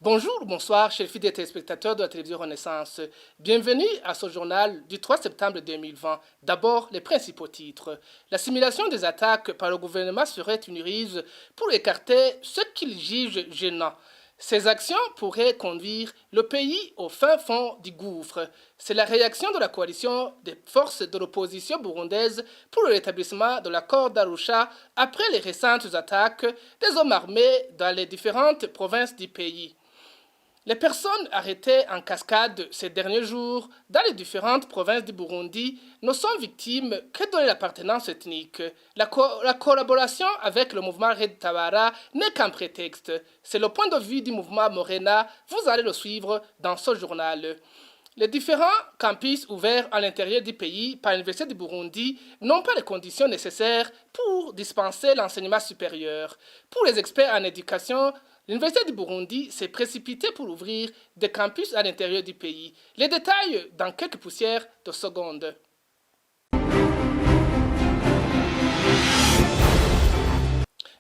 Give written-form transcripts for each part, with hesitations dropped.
Bonjour, bonsoir, chers fidèles téléspectateurs de la télévision Renaissance. Bienvenue à ce journal du 3 septembre 2020. D'abord, les principaux titres. La simulation des attaques par le gouvernement serait une ruse pour écarter ce qu'il juge gênant. Ces actions pourraient conduire le pays au fin fond du gouffre. C'est la réaction de la coalition des forces de l'opposition burundaise pour le rétablissement de l'accord d'Arusha après les récentes attaques des hommes armés dans les différentes provinces du pays. Les personnes arrêtées en cascade ces derniers jours dans les différentes provinces du Burundi ne sont victimes que de l'appartenance ethnique. La collaboration avec le mouvement Red Tabara n'est qu'un prétexte. C'est le point de vue du mouvement Morena. Vous allez le suivre dans ce journal. Les différents campus ouverts à l'intérieur du pays par l'Université du Burundi n'ont pas les conditions nécessaires pour dispenser l'enseignement supérieur. Pour les experts en éducation, l'Université du Burundi s'est précipitée pour ouvrir des campus à l'intérieur du pays. Les détails dans quelques poussières de secondes.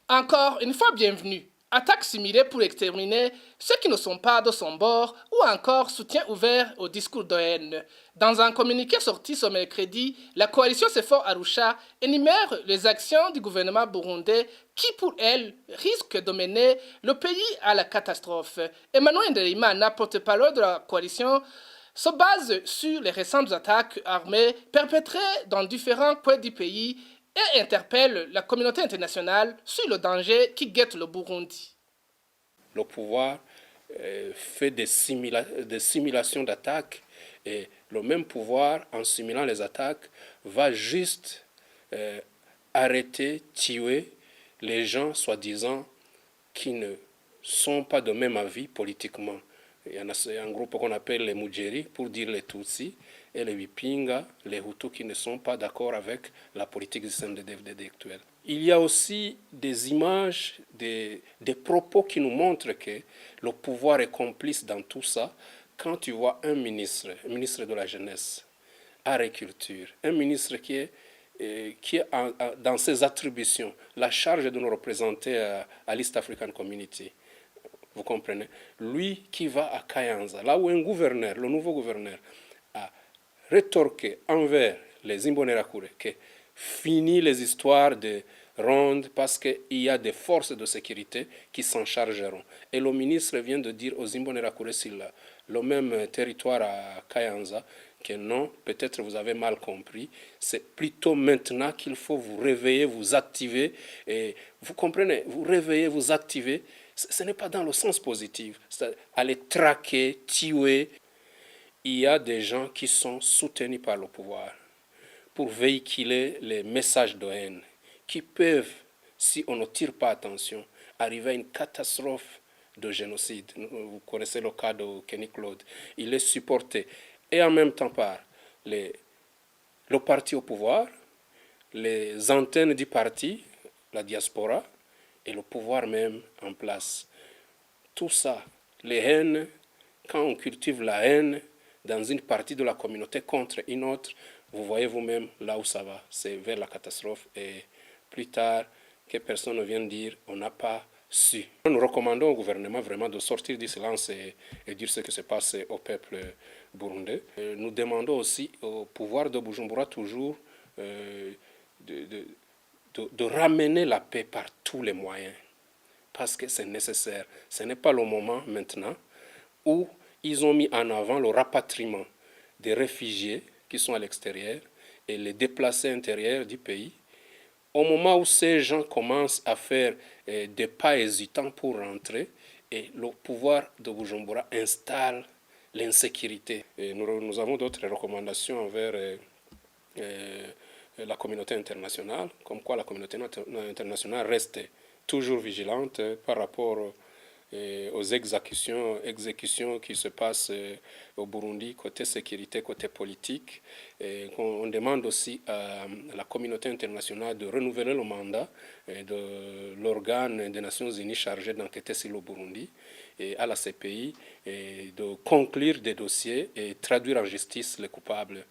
Encore une fois, bienvenue. Attaque simulée pour exterminer ceux qui ne sont pas de son bord ou encore soutien ouvert au discours de haine. Dans un communiqué sorti ce mercredi, la coalition CEFOR Arusha énumère les actions du gouvernement burundais qui, pour elle, risquent de mener le pays à la catastrophe. Emmanuel Ndereimana, porte-parole de la coalition, se base sur les récentes attaques armées perpétrées dans différents coins du pays et interpelle la communauté internationale sur le danger qui guette le Burundi. Le pouvoir fait des simulations d'attaques et le même pouvoir, en simulant les attaques, va juste arrêter, tuer les gens soi-disant qui ne sont pas de même avis politiquement. Il y en a un groupe qu'on appelle les Mujeri pour dire les Tutsis et les Wipinga, les Hutus qui ne sont pas d'accord avec la politique du CNDD actuelle. Il y a aussi des images, des propos qui nous montrent que le pouvoir est complice dans tout ça. Quand tu vois un ministre de la Jeunesse, Agriculture, un ministre qui est dans ses attributions la charge de nous représenter à l'East African Community. Vous comprenez? Lui qui va à Kayanza, là où un gouverneur, le nouveau gouverneur, a rétorqué envers les Imbonerakure que fini les histoires de ronde parce qu'il y a des forces de sécurité qui s'en chargeront. Et le ministre vient de dire aux Imbonerakure sur le même territoire à Kayanza que non, peut-être vous avez mal compris, c'est plutôt maintenant qu'il faut vous réveiller, vous activer, et vous comprenez, vous réveiller, vous activer, ce n'est pas dans le sens positif, c'est aller traquer, tuer. Il y a des gens qui sont soutenus par le pouvoir pour véhiculer les messages de haine qui peuvent, si on ne tire pas attention, arriver à une catastrophe de génocide. Vous connaissez le cas de Kenny Claude. Il est supporté et en même temps par le parti au pouvoir, les antennes du parti, la diaspora, et le pouvoir même en place. Tout ça, les haines, quand on cultive la haine dans une partie de la communauté contre une autre, vous voyez vous-même là où ça va, c'est vers la catastrophe. Et plus tard, que personne ne vienne dire on n'a pas su. Nous recommandons au gouvernement vraiment de sortir du silence et dire ce qui se passe au peuple burundais. Nous demandons aussi au pouvoir de Bujumbura toujours de ramener la paix par tous les moyens, parce que c'est nécessaire. Ce n'est pas le moment maintenant où ils ont mis en avant le rapatriement des réfugiés qui sont à l'extérieur et les déplacés intérieurs du pays. Au moment où ces gens commencent à faire des pas hésitants pour rentrer, et le pouvoir de Bujumbura installe l'insécurité. Nous avons d'autres recommandations envers la communauté internationale, comme quoi la communauté internationale reste toujours vigilante par rapport aux exécutions qui se passent au Burundi, côté sécurité, côté politique. Et on demande aussi à la communauté internationale de renouveler le mandat de l'organe des Nations Unies chargé d'enquêter sur le Burundi et à la CPI et de conclure des dossiers et traduire en justice les coupables.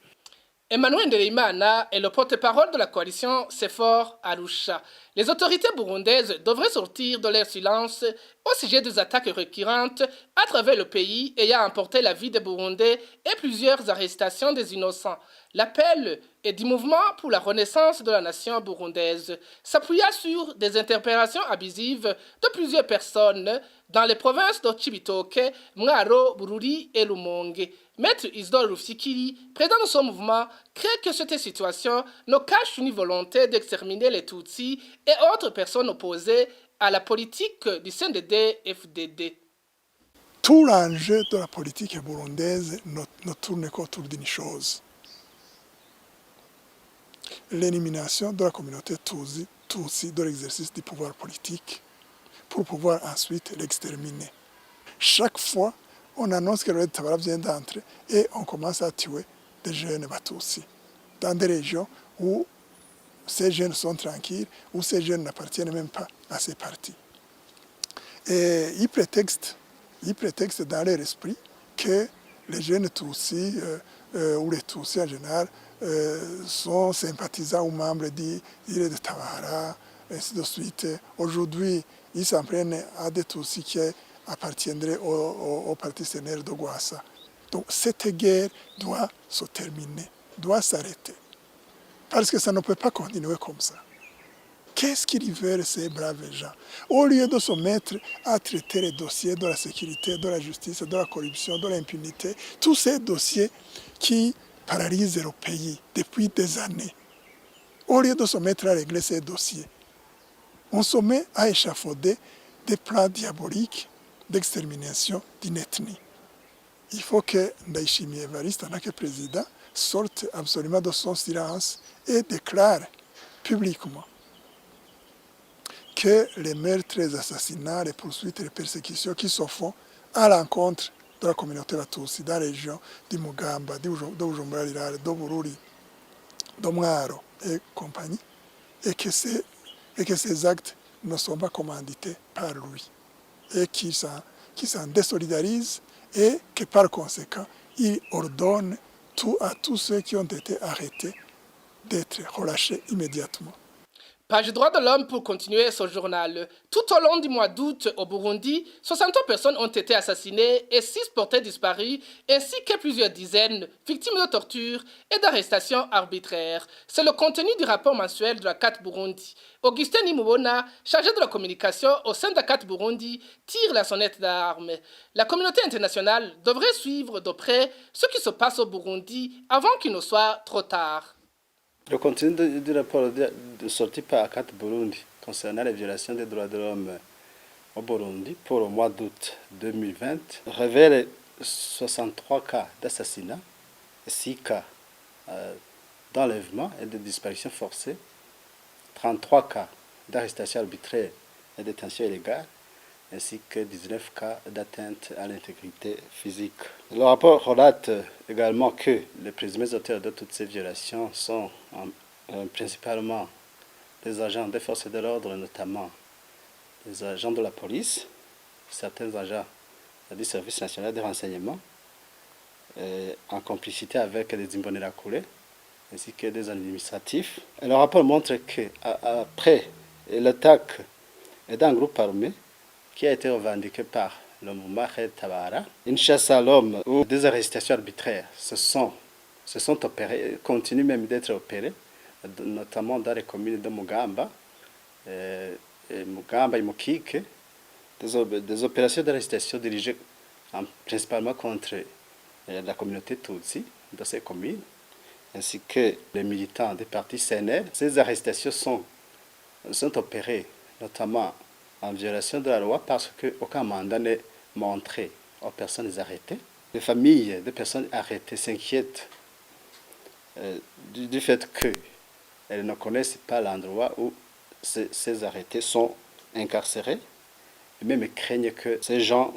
Emmanuel Ndereimana est le porte-parole de la coalition CEFOR Arusha. Les autorités burundaises devraient sortir de leur silence au sujet des attaques récurrentes à travers le pays ayant emporté la vie des Burundais et plusieurs arrestations des innocents. L'appel est du mouvement pour la renaissance de la nation burundaise, s'appuya sur des interpellations abusives de plusieurs personnes dans les provinces de Chibitoke, Mwaro, Bururi et Lumonge. Maître Isidore Rufyikiri, président de ce mouvement, crée que cette situation ne cache une volonté d'exterminer les Tutsis et autres personnes opposées à la politique du CNDD-FDD. Tout l'enjeu de la politique burundaise ne tourne qu'autour d'une chose: l'élimination de la communauté Tutsi de l'exercice du pouvoir politique pour pouvoir ensuite l'exterminer. Chaque fois, on annonce que le Tabara vient d'entrer et on commence à tuer des jeunes Batutsi dans des régions où ces jeunes sont tranquilles, où ces jeunes n'appartiennent même pas à ces partis. Et ils prétextent dans leur esprit que les jeunes Tutsis ou les Tutsis en général sont sympathisants ou membres d'Île de Tabara, ainsi de suite. Aujourd'hui, ils s'en prennent à des Tutsis qui appartiendraient au parti CNR de Gwassa. Donc cette guerre doit se terminer, doit s'arrêter. Parce que ça ne peut pas continuer comme ça. Qu'est-ce qu'ils veulent, ces braves gens? Au lieu de se mettre à traiter les dossiers de la sécurité, de la justice, de la corruption, de l'impunité, tous ces dossiers qui paralysent le pays depuis des années, au lieu de se mettre à régler ces dossiers, on se met à échafauder des plans diaboliques d'extermination d'une ethnie. Il faut que Ndayishimiye Evariste, en tant que président, sorte absolument de son silence et déclare publiquement que les meurtres, les assassinats, les poursuites et les persécutions qui se font à l'encontre de la communauté Batutsi dans la région du Mugamba, de Bujumbura Rirare, de Bururi, de Mwaro et compagnie, et que ces actes ne sont pas commandités par lui, et qui s'en désolidarise, et que par conséquent, il ordonne à tous ceux qui ont été arrêtés d'être relâchés immédiatement. Page droit de l'homme pour continuer ce journal. Tout au long du mois d'août au Burundi, 60 personnes ont été assassinées et 6 portées disparues, ainsi que plusieurs dizaines victimes de tortures et d'arrestations arbitraires. C'est le contenu du rapport mensuel de la CAT Burundi. Augustin Nimubona, chargé de la communication au sein de la CAT Burundi, tire la sonnette d'alarme. La communauté internationale devrait suivre de près ce qui se passe au Burundi avant qu'il ne soit trop tard. Le contenu du rapport sorti par ACAT Burundi concernant les violations des droits de l'homme au Burundi pour le mois d'août 2020 révèle 63 cas d'assassinat, 6 cas d'enlèvement et de disparition forcée, 33 cas d'arrestation arbitraire et de détention illégale, ainsi que 19 cas d'atteinte à l'intégrité physique. Le rapport relate également que les présumés auteurs de toutes ces violations sont principalement des agents des forces de l'ordre, notamment les agents de la police, certains agents du service national de renseignement, en complicité avec des Imbonerakure, ainsi que des administratifs. Et le rapport montre qu'après l'attaque d'un groupe armé, qui a été revendiqué par le mouvement Red Tabara, une chasse à l'homme ou des arrestations arbitraires se sont opérées, continuent même d'être opérées, notamment dans les communes de Mugamba, Mugamba et Mukike, des opérations d'arrestation dirigées principalement contre la communauté Tutsi de ces communes, ainsi que les militants des partis CNL. Ces arrestations sont opérées notamment en violation de la loi parce qu'aucun mandat n'est montré aux personnes arrêtées. Les familles des personnes arrêtées s'inquiètent du fait qu'elles ne connaissent pas l'endroit où ces arrêtés sont incarcérés et même craignent que ces gens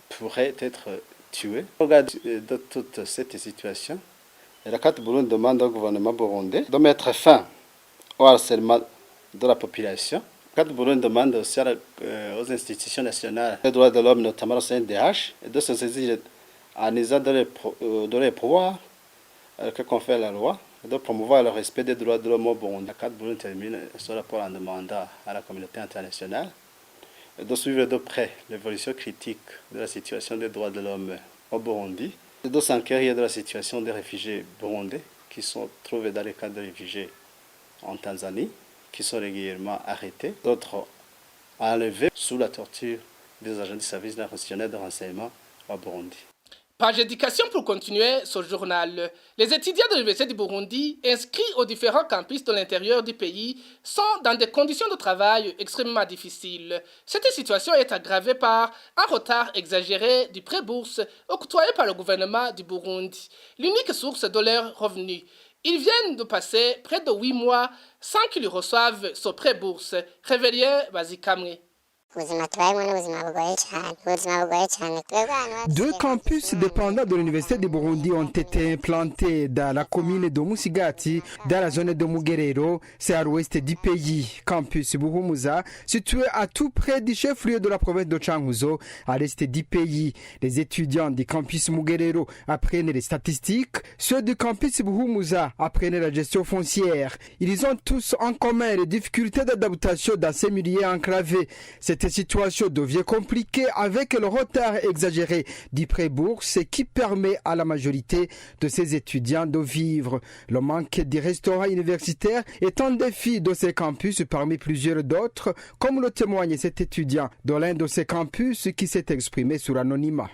pourraient être tués. Au regard de toute cette situation, la CAT Burundi demande au gouvernement burundais de mettre fin au harcèlement de la population. Le CAT Burundi demande aussi aux institutions nationales des droits de l'homme, notamment au CNDH, de se saisir en usant de les pouvoirs que confère la loi, de promouvoir le respect des droits de l'homme au Burundi. La CAD Burundi termine ce rapport en demandant à la communauté internationale de suivre de près l'évolution critique de la situation des droits de l'homme au Burundi, de s'enquérir de la situation des réfugiés burundais qui sont trouvés dans les camps de réfugiés en Tanzanie, qui sont régulièrement arrêtés, d'autres enlevés sous la torture des agents du service national de renseignement au Burundi. Page éducation pour continuer ce journal. Les étudiants de l'Université du Burundi inscrits aux différents campus de l'intérieur du pays sont dans des conditions de travail extrêmement difficiles. Cette situation est aggravée par un retard exagéré du prêt-bourse octroyé par le gouvernement du Burundi, l'unique source de leurs revenus. Ils viennent de passer près de 8 mois sans qu'ils reçoivent ce prêt-bourse. Révélien Bazikamwe. Deux campus dépendants de l'Université du Burundi ont été implantés dans la commune de Musigati, dans la zone de Mugerero, c'est à l'ouest du pays. Campus Buhumuza, situé à tout près du chef-lieu de la province de Changuzo, à l'est du pays. Les étudiants du campus Mugerero apprennent les statistiques, ceux du campus Buhumuza apprennent la gestion foncière. Ils ont tous en commun les difficultés d'adaptation dans ces milieux enclavés. Cette situation devient compliquée avec le retard exagéré du prêt-bourse qui permet à la majorité de ces étudiants de vivre. Le manque des restaurants universitaires est un défi de ces campus parmi plusieurs d'autres, comme le témoigne cet étudiant de l'un de ces campus qui s'est exprimé sur l'anonymat.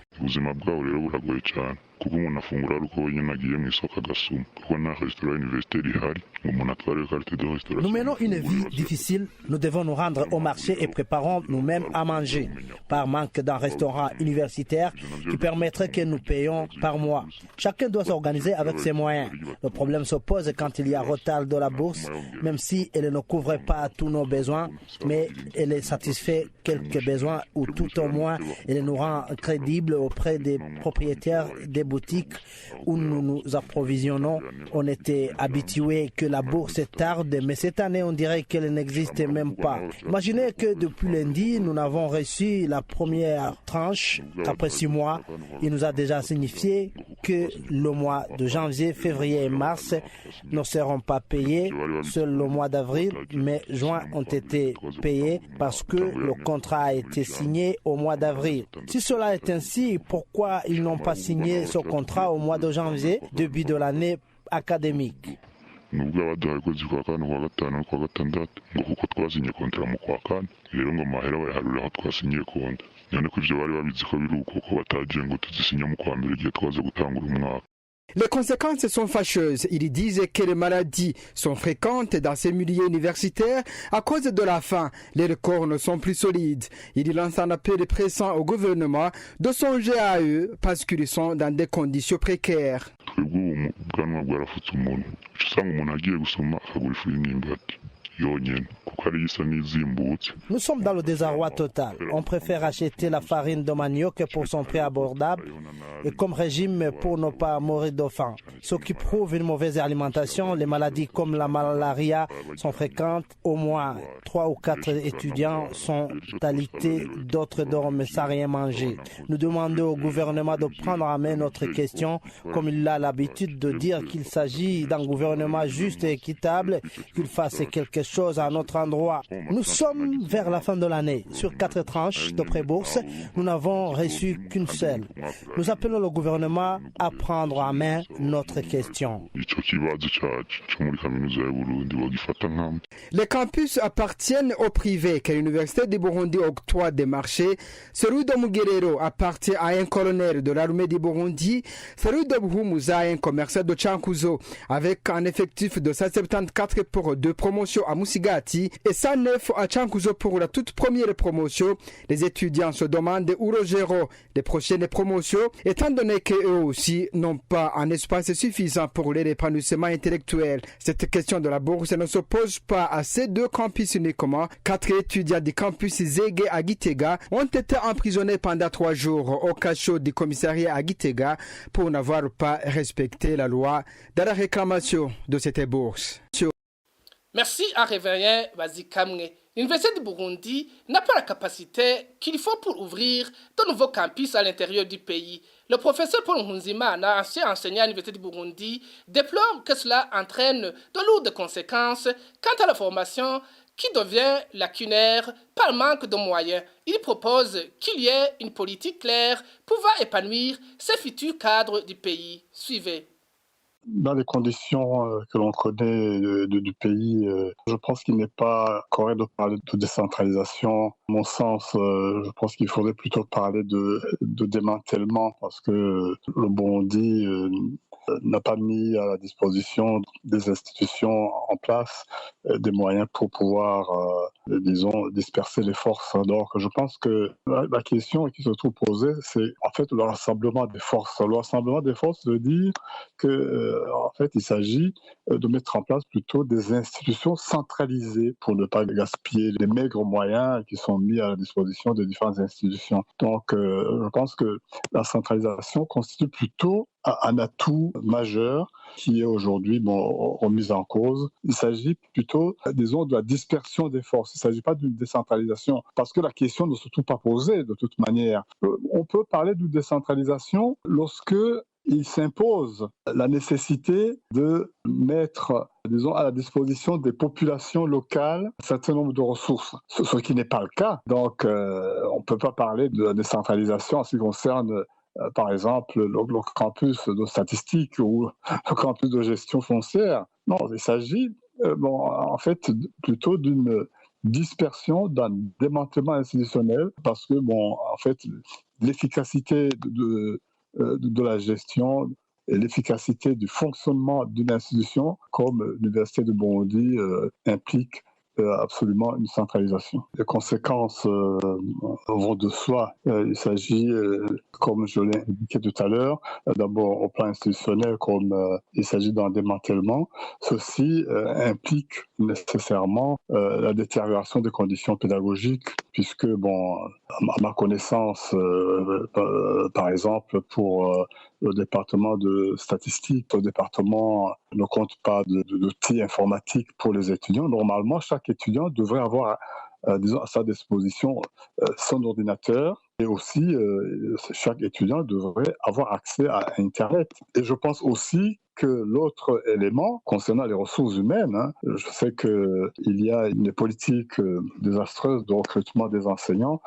kuko umuntu afungura ari uko wenyine agiye mu isoko agasuma kuko nta resitora universitaire ihari ngo umuntu atware carte de restauration. Nous menons une vie difficile, nous devons nous rendre au marché et préparons nous-mêmes à manger par manque d'un restaurant universitaire qui permettrait que nous payions par mois. Chacun doit s'organiser avec ses moyens. Le problème se pose quand il y a retard de la bourse, même si elle ne couvre pas tous nos besoins, mais elle satisfait quelques besoins ou tout au moins elle nous rend crédibles auprès des propriétaires des boutiques où nous nous approvisionnons. On était habitué que la bourse tarde, mais cette année on dirait qu'elle n'existe même pas. Imaginez que depuis lundi, nous n'avons reçu la première tranche. Après 6 mois, il nous a déjà signifié que le mois de janvier, février et mars ne seront pas payés. Seul le mois d'avril, mai, juin ont été payés parce que le contrat a été signé au mois d'avril. Si cela est ainsi, pourquoi ils n'ont pas signé ce contrat au mois de janvier, début de l'année académique? nubwo abaduhaye ukwezi kwa kane kwa gatanu no kwa gatandatu ngo kuko twasinye kontara mu kwa kane rero ngo amahera bayaharura aho twasinyiye konta none ko ivyo bari babizi ko biri uko ko batagiye ngo tuzisinye mu kwa mbere igihe twaze gutangura umwaka. Les conséquences sont fâcheuses. Ils disent que les maladies sont fréquentes dans ces milieux universitaires à cause de la faim. Les records ne sont plus solides. Ils lancent un appel pressant au gouvernement de songer à eux parce qu'ils sont dans des conditions précaires. Nous sommes dans le désarroi total. On préfère acheter la farine de manioc pour son prix abordable et comme régime pour ne pas mourir de faim. Ce qui prouve une mauvaise alimentation. Les maladies comme la malaria sont fréquentes. Au moins 3 ou 4 étudiants sont alités, d'autres dorment sans rien manger. Nous demandons au gouvernement de prendre en main notre question, comme il a l'habitude de dire qu'il s'agit d'un gouvernement juste et équitable, qu'il fasse quelque chose à notre endroit. Nous sommes vers la fin de l'année. Sur 4 tranches de pré-bourse, nous n'avons reçu qu'une seule. Nous appelons le gouvernement à prendre en main notre question. Les campus appartiennent au privé que l'Université du Burundi octroie des marchés. Celui de Mugerero appartient à un colonel de l'armée du Burundi. Celui de Buhumuza à un commerçant de Chankuzo avec un effectif de 174 pour 2 promotions à Musigati et 109 à Chankuzo pour la toute première promotion. Les étudiants se demandent où regeront les prochaines promotions étant donné qu'eux aussi n'ont pas un espace suffisant pour leur épanouissement intellectuel. Cette question de la bourse ne se pose pas à ces 2 campus uniquement. 4 étudiants du campus Zege à Gitega ont été emprisonnés pendant 3 jours au cachot du commissariat à Gitega pour n'avoir pas respecté la loi dans la réclamation de cette bourse. Merci à Réveillien Bazikamwe. L'Université du Burundi n'a pas la capacité qu'il faut pour ouvrir de nouveaux campus à l'intérieur du pays. Le professeur Paul Nkunzimana, ancien enseignant à l'Université du Burundi, déplore que cela entraîne de lourdes conséquences quant à la formation qui devient lacunaire par manque de moyens. Il propose qu'il y ait une politique claire pouvant épanouir ces futurs cadres du pays. Suivez. Dans les conditions que l'on connaît du pays, je pense qu'il n'est pas correct de parler de décentralisation. À mon sens, je pense qu'il faudrait plutôt parler de démantèlement parce que le Burundi n'a pas mis à la disposition des institutions en place des moyens pour pouvoir, disons, disperser les forces. Donc, je pense que la question qui se trouve posée, c'est en fait le rassemblement des forces. Le rassemblement des forces veut dire que, en fait, il s'agit de mettre en place plutôt des institutions centralisées pour ne pas gaspiller les maigres moyens qui sont mis à la disposition des différentes institutions. Donc, je pense que la centralisation constitue plutôt un atout majeur qui est aujourd'hui remis en cause. Il s'agit plutôt, disons, de la dispersion des forces. Il ne s'agit pas d'une décentralisation, parce que la question ne se trouve pas posée de toute manière. On peut parler d'une décentralisation lorsque il s'impose la nécessité de mettre, disons, à la disposition des populations locales un certain nombre de ressources, ce qui n'est pas le cas. Donc, on ne peut pas parler de la décentralisation en ce qui concerne par exemple, le campus de statistique ou le campus de gestion foncière. Non, il s'agit en fait plutôt d'une dispersion, d'un démantèlement institutionnel parce que, en fait, l'efficacité de la gestion et l'efficacité du fonctionnement d'une institution comme l'Université de Burundi implique absolument une centralisation. Les conséquences vont de soi. Il s'agit, comme je l'ai indiqué tout à l'heure, d'abord au plan institutionnel, comme il s'agit d'un démantèlement. Ceci implique nécessairement la détérioration des conditions pédagogiques, puisque, à ma connaissance, par exemple, pour le département de statistique, le département ne compte pas d'outils informatiques pour les étudiants. Normalement, chaque étudiant devrait avoir, disons, à sa disposition son ordinateur et aussi chaque étudiant devrait avoir accès à Internet. Et je pense aussi que l'autre élément concernant les ressources humaines, je sais qu'il y a une politique désastreuse de recrutement des enseignants,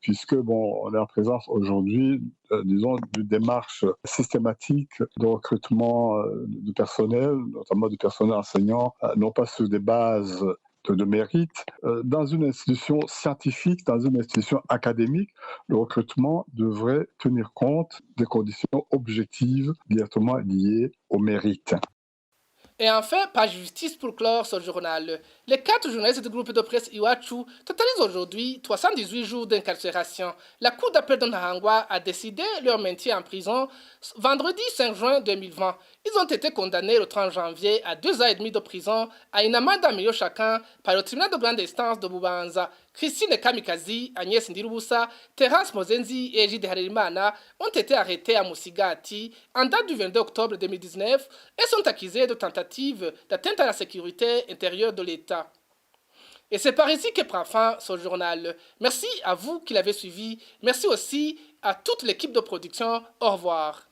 puisque on est en présence aujourd'hui, disons, d'une démarche systématique de recrutement du personnel, notamment du personnel enseignant, non pas sur des bases de mérite. Dans une institution scientifique, dans une institution académique, le recrutement devrait tenir compte des conditions objectives directement liées au mérite. Et enfin, pas justice pour clore ce journal. Les 4 journalistes du groupe de presse Iwachu totalisent aujourd'hui 318 jours d'incarcération. La Cour d'appel de Nahangwa a décidé leur maintien en prison vendredi 5 juin 2020. Ils ont été condamnés le 30 janvier à 2 ans et demi de prison à une amende d'un million chacun par le tribunal de grande instance de Bubanza. Christine Kamikazi, Agnès Ndirubusa, Terence Mozenzi et Egide Harerimana ont été arrêtés à Musigati en date du 22 octobre 2019 et sont accusés de tentative d'atteinte à la sécurité intérieure de l'État. Et c'est par ici que prend fin ce journal. Merci à vous qui l'avez suivi. Merci aussi à toute l'équipe de production. Au revoir.